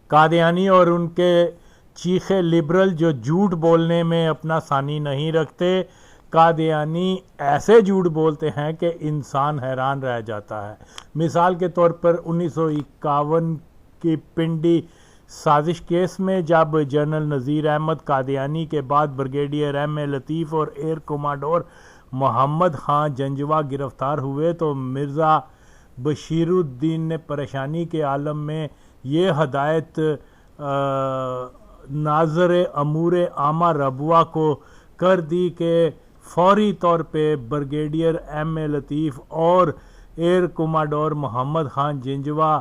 कादियानी और उनके चीखे लिबरल जो झूठ बोलने में अपना सानी नहीं रखते। कादियानी ऐसे झूठ बोलते हैं कि इंसान हैरान रह जाता है। मिसाल के तौर पर 1951 की पिंडी साजिश केस में जब जनरल नज़ीर अहमद कादियानी के बाद ब्रिगेडियर एम ए लतीफ़ और एयर कमांडर मोहम्मद खान जंजवा गिरफ्तार हुए तो मिर्ज़ा बशीरुद्दीन ने परेशानी के आलम में ये हदायत नाज़र अमूर आमा रबुआ को कर दी कि फौरी तौर पे ब्रिगेडियर एम ए लतीफ़ और एयर कमांडर मोहम्मद खान जंजवा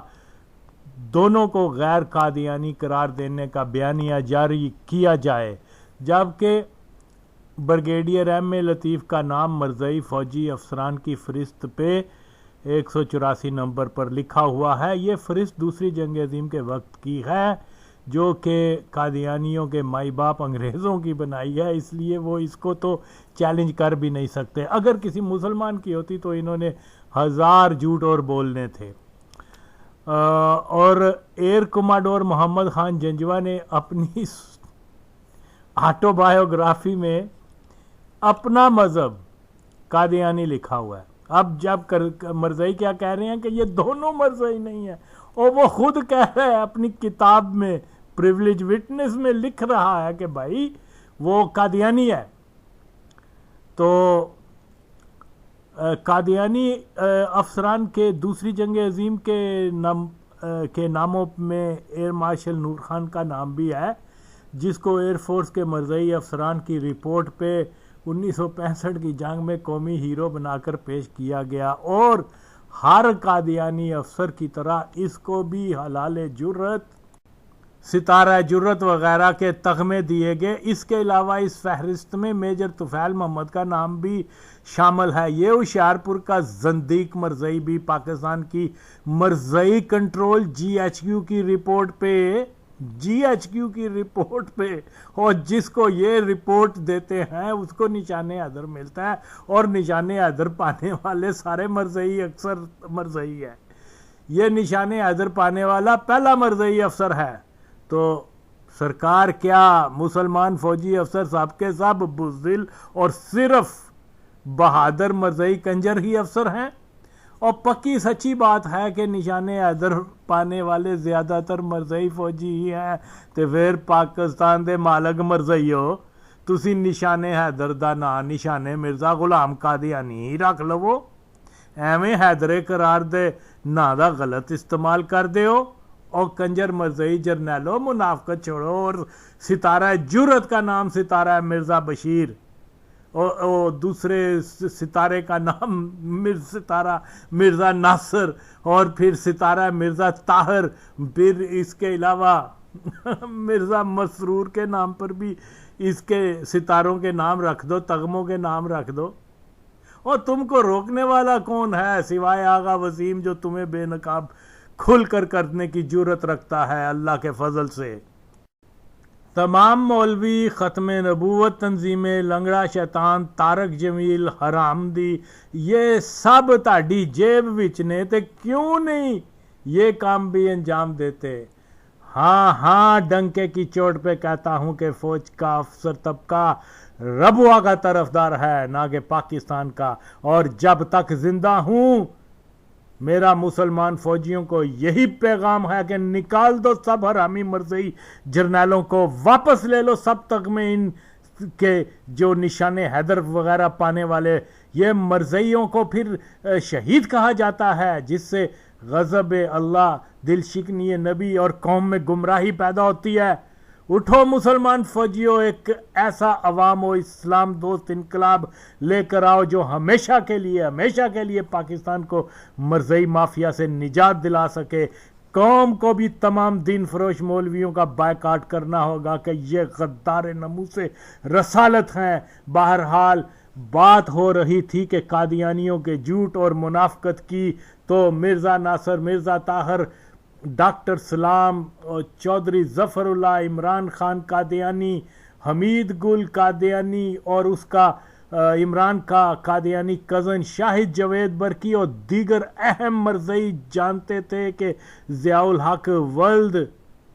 दोनों को गैर कादियानी करार देने का बयानिया जारी किया जाए, जबकि ब्रिगेडियर एम ए लतीफ़ का नाम मरज़ई फ़ौजी अफसरान की फ़हरिस्त पे 184 नंबर पर लिखा हुआ है। ये फ़हरिस्त दूसरी जंग अज़ीम के वक्त की है, जो कि कादियानियों के माई बाप अंग्रेज़ों की बनाई है, इसलिए वो इसको तो चैलेंज कर भी नहीं सकते। अगर किसी मुसलमान की होती तो इन्होंने हज़ार झूठ और बोलने थे। और एयर कमांडर मोहम्मद खान जंजवा ने अपनी ऑटोबायोग्राफी में अपना मज़हब कादियानी लिखा हुआ है। अब जब मरज़ई क्या कह रहे हैं कि ये दोनों मरज़ई नहीं है, और वो खुद कह रहा है अपनी किताब में प्रिविलेज विटनेस में लिख रहा है कि भाई वो कादियानी है। तो कादियानी अफसरान के दूसरी जंग अज़ीम के नामों में एयर मार्शल नूर खान का नाम भी है, जिसको एयरफोर्स के मरज़ई अफसरान की रिपोर्ट पे 1965 की जंग में कौमी हीरो बनाकर पेश किया गया, और हर कादियानी अफसर की तरह इसको भी हलाल जुर्रत, सितारा जुर्रत वगैरह के तगमे दिए गए। इसके अलावा इस फहरिस्त में मेजर तुफैल मोहम्मद का नाम भी शामिल है। ये होशियारपुर का जंदीक मरज़ई भी पाकिस्तान की मरज़ई कंट्रोल GHQ की रिपोर्ट पे और जिसको ये रिपोर्ट देते हैं उसको निशाने हैदर मिलता है, और निशाने हैदर पाने वाले सारे मरज़ई अक्सर मरज़ई है। ये निशाने हैदर पाने वाला पहला मरज़ई अफसर है। तो सरकार क्या मुसलमान फौजी अफसर साहब के सब बुज़दिल और सिर्फ बहादुर मरज़ई कंजर ही अफसर हैं? और पक्की सच्ची बात है कि निशाने हैदर पाने वाले ज़्यादातर मरज़ई फौजी ही हैं। तो फिर पाकिस्तान दे मालक मरज़ईओ, तुसी निशाने हैदर दा ना निशाने मिर्ज़ा गुलाम कादियानी ही रख लवो। एवें हैदरे करार दे ना दा गलत इस्तेमाल कर दियो, और कंजर मरज़ई जरनैलो मुनाफकत छोड़ो, और सितारा जुर्रत का नाम सितारा मिर्ज़ा बशीर और दूसरे सितारे का नाम सितारा मिर्ज़ा नासिर, और फिर सितारा मिर्ज़ा ताहिर, फिर इसके अलावा मिर्ज़ा मसरूर के नाम पर भी इसके सितारों के नाम रख दो, तगमों के नाम रख दो। और तुमको रोकने वाला कौन है सिवाय आगा वसीम, जो तुम्हें बेनकाब खुलकर करने की जुर्रत रखता है अल्लाह के फजल से। तमाम मौलवी, ख़त्म नबूवत तंजीमें, लंगड़ा शैतान, तारक जमील, हरामदी, ये सब ताड़ी जेब विच ने, ते क्यों नहीं ये काम भी अंजाम देते। हाँ, डंके की चोट पे कहता हूं कि फौज का अफसर तबका रबुआ का तरफदार है, ना कि पाकिस्तान का। और जब तक जिंदा हूं मेरा मुसलमान फौजियों को यही पैगाम है कि निकाल दो सब हरामी मरज़ई जर्नैलों को, वापस ले लो सब तक में इन के जो निशाने हैदर वगैरह पाने वाले ये मरज़ईयों को फिर शहीद कहा जाता है, जिससे गज़ब अल्लाह, दिल शिकनी नबी और कौम में गुमराही पैदा होती है। उठो मुसलमान फौजियों, एक ऐसा अवाम व इस्लाम दोस्त इनकलाब लेकर आओ जो हमेशा के लिए पाकिस्तान को मरज़ई माफिया से निजात दिला सके। कौम को भी तमाम दिन फरोश मौलवियों का बायकाट करना होगा कि ये गद्दार नमूसे रसालत हैं। बहरहाल बात हो रही थी कि कादियानियों के झूठ और मुनाफकत की, तो मिर्ज़ा नासिर, मिर्ज़ा ताहिर, डॉक्टर सलाम, चौधरी ज़फ़रुल्लाह, इमरान खान कादियानी, हमीद गुल कादियानी और उसका इमरान का कादियानी कज़न शाहिद जवेद बरकी और दीगर अहम मरज़ई जानते थे कि ज़ियाउल हक वल्द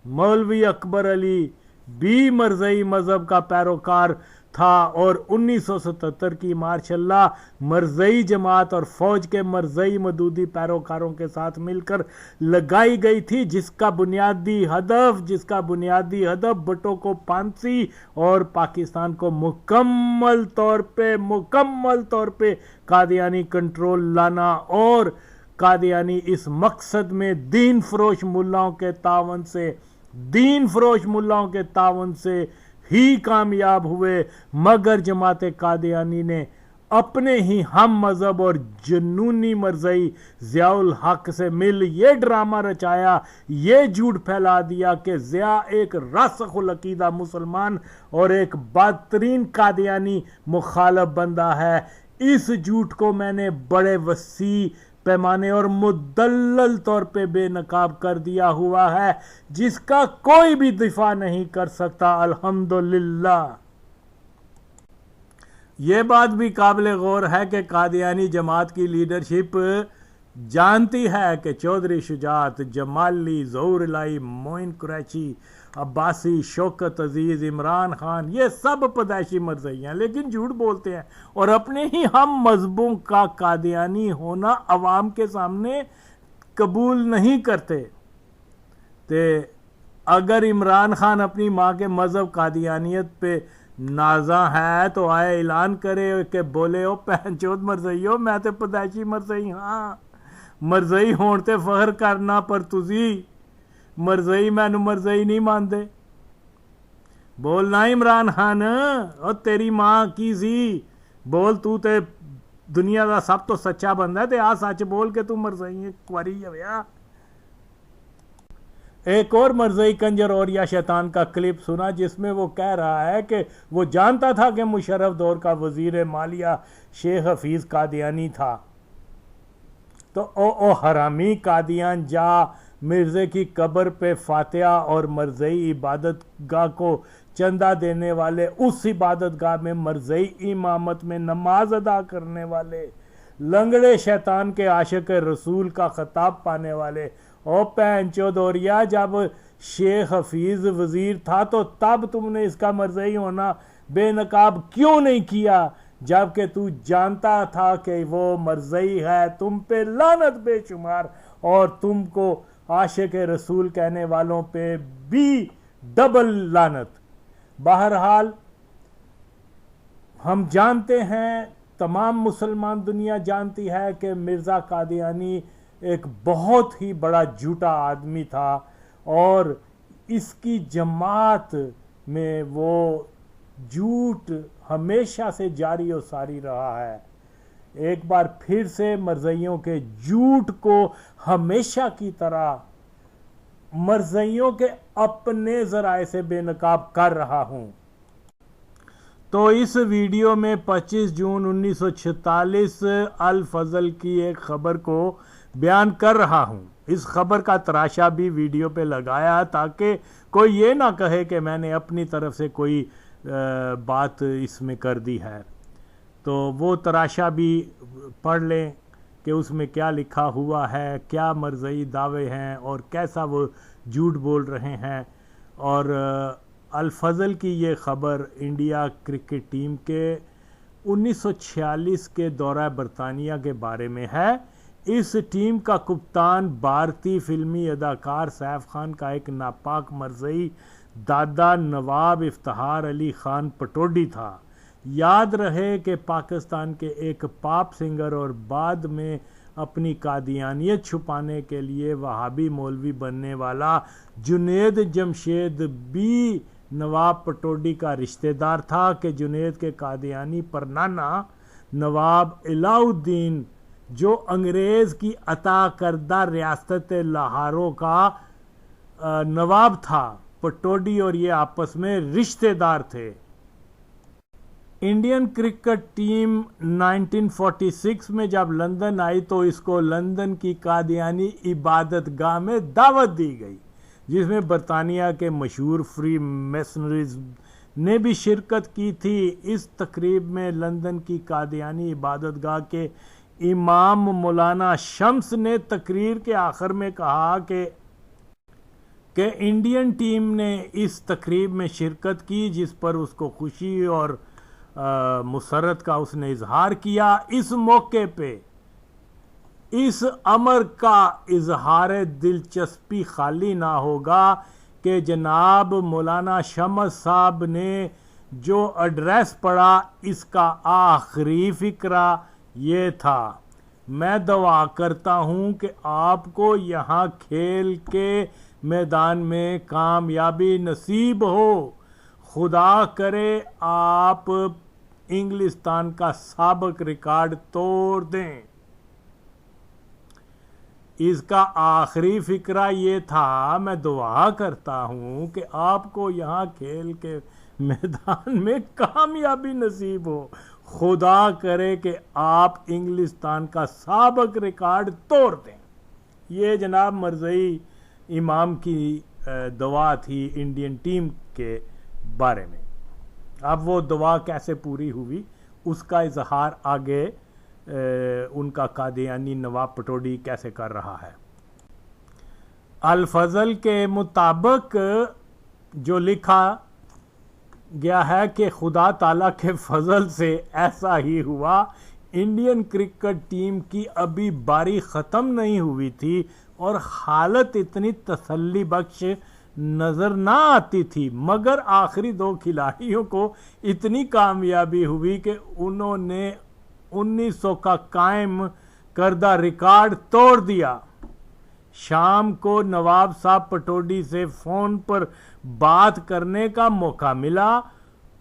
मौलवी अकबर अली भी मरज़ई मज़हब का पैरोकार था और 1977 की मार्शल्लाह मरज़ई जमात और फौज के मरज़ई मदूदी पैरोकारों के साथ मिलकर लगाई गई थी, जिसका बुनियादी हदफ भुट्टो को फांसी और पाकिस्तान को मुकम्मल तौर पे कादियानी कंट्रोल लाना और कादियानी इस मकसद में दीन फरोश मुल्लाओं के तावन से ही कामयाब हुए। मगर जमात कादियानी ने अपने ही हम मजहब और जुनूनी मरज़ई ज़ियाउल हक से मिल ये ड्रामा रचाया, ये झूठ फैला दिया कि ज़िया एक रासिख़ुल अक़ीदा मुसलमान और एक बदतरीन कादियानी मुखालफ बंदा है। इस झूठ को मैंने बड़े वसी पैमाने और मुदल्लल तौर पे बेनकाब कर दिया हुआ है, जिसका कोई भी दिफा नहीं कर सकता। अल्हम्दुलिल्लाह। ये बात भी काबिल गौर है कि कादियानी जमात की लीडरशिप जानती है कि चौधरी शुजात, जमाली, ज़हूर इलाही, मोइन कुरैशी, अब्बासी, शौकत अजीज, इमरान खान, ये सब पैदाइशी मरज़ई हैं, लेकिन झूठ बोलते हैं और अपने ही हम मजहबों का कादियानी होना अवाम के सामने कबूल नहीं करते। ते अगर इमरान खान अपनी माँ के मजहब कादियानियत पे नाजा है तो आए ऐलान करे कि बोले ओ पहनचोद मरज़ई हो, मैं तो पैदाइशी मरज़ई हाँ, मरज़ई होने ते फख्र करना, पर तुसी मरज़ई मैनू मरज़ई नहीं मानते। बोलना इमरान खान, और तेरी मां की सी, बोल तू ते दुनिया का सब तो सच्चा बंदा है, ते आ सच बोल के तू मरज़ई एक बारी होया। एक और मरज़ई कंजर और या शैतान का क्लिप सुना जिसमें वो कह रहा है कि वो जानता था कि मुशर्रफ दौर का वजीर मालिया शेख हफीज कादियानी था, तो ओ हरामी कादियान जा मिर्ज़े की कब्र पे फातिहा और मरज़ई इबादत गाह को चंदा देने वाले, उस इबादत गाह में मरज़ई इमामत में नमाज अदा करने वाले, लंगड़े शैतान के आशिक रसूल का खिताब पाने वाले। ओ पैंचोदोरिया, जब शेख हफीज वजीर था तो तब तुमने इसका मरज़ई होना बेनकाब क्यों नहीं किया, जबकि तू जानता था कि वो मरज़ई है। तुम पे लानत बेशुमार, और तुमको आशिक रसूल कहने वालों पे भी डबल लानत। बहरहाल हम जानते हैं, तमाम मुसलमान दुनिया जानती है कि मिर्ज़ा कादियानी एक बहुत ही बड़ा झूठा आदमी था और इसकी जमात में वो झूठ हमेशा से जारी और सारी रहा है। एक बार फिर से मरज़इयों के झूठ को हमेशा की तरह मरज़इयों के अपने ज़राए से बेनकाब कर रहा हूं। तो इस वीडियो में 25 जून 1946 अल फजल की एक खबर को बयान कर रहा हूं। इस खबर का तराशा भी वीडियो पे लगाया ताकि कोई ये ना कहे कि मैंने अपनी तरफ से कोई बात इसमें कर दी है। तो वो तराशा भी पढ़ लें कि उसमें क्या लिखा हुआ है, क्या मरज़ई दावे हैं और कैसा वो झूठ बोल रहे हैं। और अल फजल की ये ख़बर इंडिया क्रिकेट टीम के 1946 के दौरा बरतानिया के बारे में है। इस टीम का कप्तान भारतीय फिल्मी अदाकार सैफ खान का एक नापाक मरज़ई दादा नवाब इफ्तिखार अली खान पटौडी था। याद रहे कि पाकिस्तान के एक पॉप सिंगर और बाद में अपनी कादियानियत छुपाने के लिए वहाबी मौलवी बनने वाला जुनेद जमशेद भी नवाब पटौडी का रिश्तेदार था कि जुनेद के कादियानी परनाना नवाब अलाउद्दीन, जो अंग्रेज़ की अता करदा रियासत लाहौर का नवाब था, पटौडी और ये आपस में रिश्तेदार थे। इंडियन क्रिकेट टीम 1946 में जब लंदन आई तो इसको लंदन की कादियानी इबादत गाह में दावत दी गई, जिसमें बरतानिया के मशहूर फ्री मैसनरीज ने भी शिरकत की थी। इस तकरीब में लंदन की कादियानी इबादत गाह के इमाम मौलाना शम्स ने तकरीर के आखिर में कहा कि कि इंडियन टीम ने इस तकरीब में शिरकत की जिस पर उसको खुशी और मुसरत का उसने इजहार किया। इस मौके पे इस अमर का इजहार दिलचस्पी खाली ना होगा कि जनाब मौलाना शम्स साहब ने जो एड्रेस पढ़ा इसका आखिरी फिक्रा ये था, मैं दुआ करता हूँ कि आपको यहाँ खेल के मैदान में कामयाबी नसीब हो, खुदा करे आप इंग्लिस्तान का साबिक रिकॉर्ड तोड़ दें। इसका आखिरी फिक्रा ये था, मैं दुआ करता हूँ कि आपको यहाँ खेल के मैदान में कामयाबी नसीब हो, खुदा करे कि आप इंग्लिस्तान का साबिक रिकॉर्ड तोड़ दें। ये जनाब मरज़ई इमाम की दुआ थी इंडियन टीम के बारे में। अब वो दुआ कैसे पूरी हुई उसका इजहार आगे उनका कादियानी नवाब पटौडी कैसे कर रहा है। अल फजल के मुताबिक जो लिखा गया है कि खुदा ताला के फजल से ऐसा ही हुआ, इंडियन क्रिकेट टीम की अभी बारी ख़त्म नहीं हुई थी और हालत इतनी तसल्ली बख्श नज़र ना आती थी, मगर आखिरी दो खिलाड़ियों को इतनी कामयाबी हुई कि उन्होंने 1900 का कायम करदा रिकॉर्ड तोड़ दिया। शाम को नवाब साहब पटौडी से फ़ोन पर बात करने का मौका मिला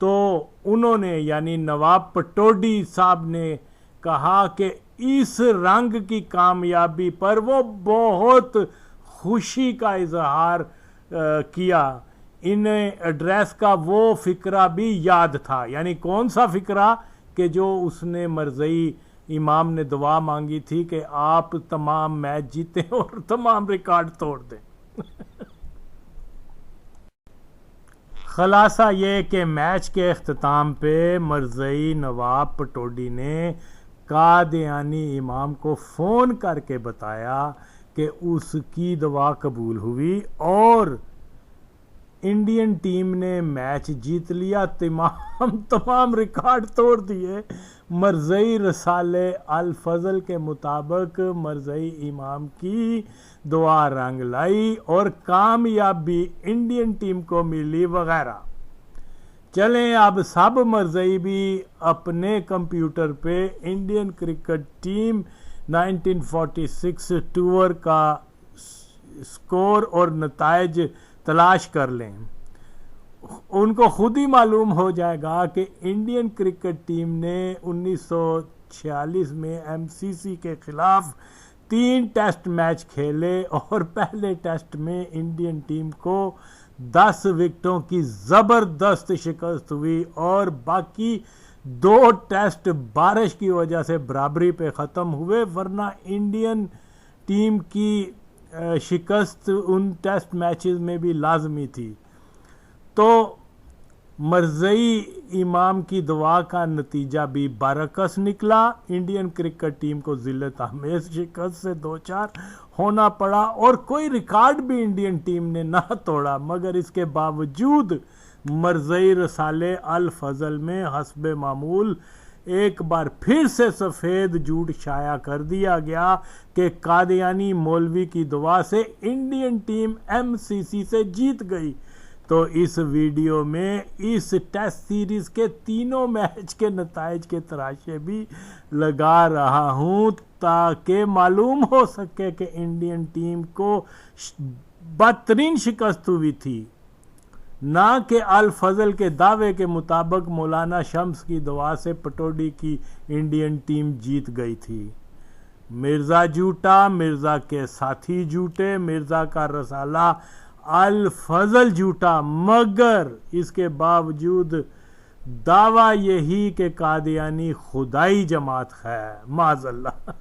तो उन्होंने यानी नवाब पटौडी साहब ने कहा कि इस रंग की कामयाबी पर वो बहुत खुशी का इजहार किया। इन्हें एड्रेस का वो फिक्रा भी याद था, यानी कौन सा फिक्रा कि जो उसने मरज़ई इमाम ने दुआ मांगी थी कि आप तमाम मैच जीतें और तमाम रिकॉर्ड तोड़ दें। खलासा ये कि मैच के अख्ताम पे मरज़ई नवाब पटौडी ने कादियानी इमाम को फ़ोन करके बताया कि उसकी दुआ कबूल हुई और इंडियन टीम ने मैच जीत लिया, तमाम रिकॉर्ड तोड़ दिए। मरज़ई रसाले अल फजल के मुताबिक मरज़ई इमाम की दुआ रंग लाई और कामयाबी इंडियन टीम को मिली वगैरह। चलें अब सब मरज़ई भी अपने कंप्यूटर पे इंडियन क्रिकेट टीम 1946 टूर का स्कोर और नताइज तलाश कर लें। उनको खुद ही मालूम हो जाएगा कि इंडियन क्रिकेट टीम ने 1946 में एमसीसी के खिलाफ 3 टेस्ट मैच खेले और पहले टेस्ट में इंडियन टीम को 10 विकेटों की ज़बरदस्त शिकस्त हुई और बाकी 2 टेस्ट बारिश की वजह से बराबरी पे ख़त्म हुए, वरना इंडियन टीम की शिकस्त उन टेस्ट मैचेस में भी लाजमी थी। तो मरज़ई इमाम की दुआ का नतीजा भी बरकस निकला। इंडियन क्रिकेट टीम को ज़िल्लत आमेज़ शिकस्त से 2-4 होना पड़ा और कोई रिकॉर्ड भी इंडियन टीम ने ना तोड़ा, मगर इसके बावजूद मरज़ई रसाले अल फजल में हस्बे मामूल एक बार फिर से सफ़ेद झूठ शाया कर दिया गया कि कादियानी मौलवी की दुआ से इंडियन टीम एमसीसी से जीत गई। तो इस वीडियो में इस टेस्ट सीरीज़ के तीनों मैच के नताइज के तराशे भी लगा रहा हूँ ताकि मालूम हो सके कि इंडियन टीम को बदतरीन शिकस्त हुई थी, ना कि अल फजल के दावे के मुताबिक मौलाना शम्स की दुआ से पटौडी की इंडियन टीम जीत गई थी। मिर्ज़ा झूठा, मिर्ज़ा के साथी झूठे, मिर्ज़ा का रसाला अल फजल झूठा, मगर इसके बावजूद दावा यही कि कादियानी खुदाई जमात है। माज़अल्लाह।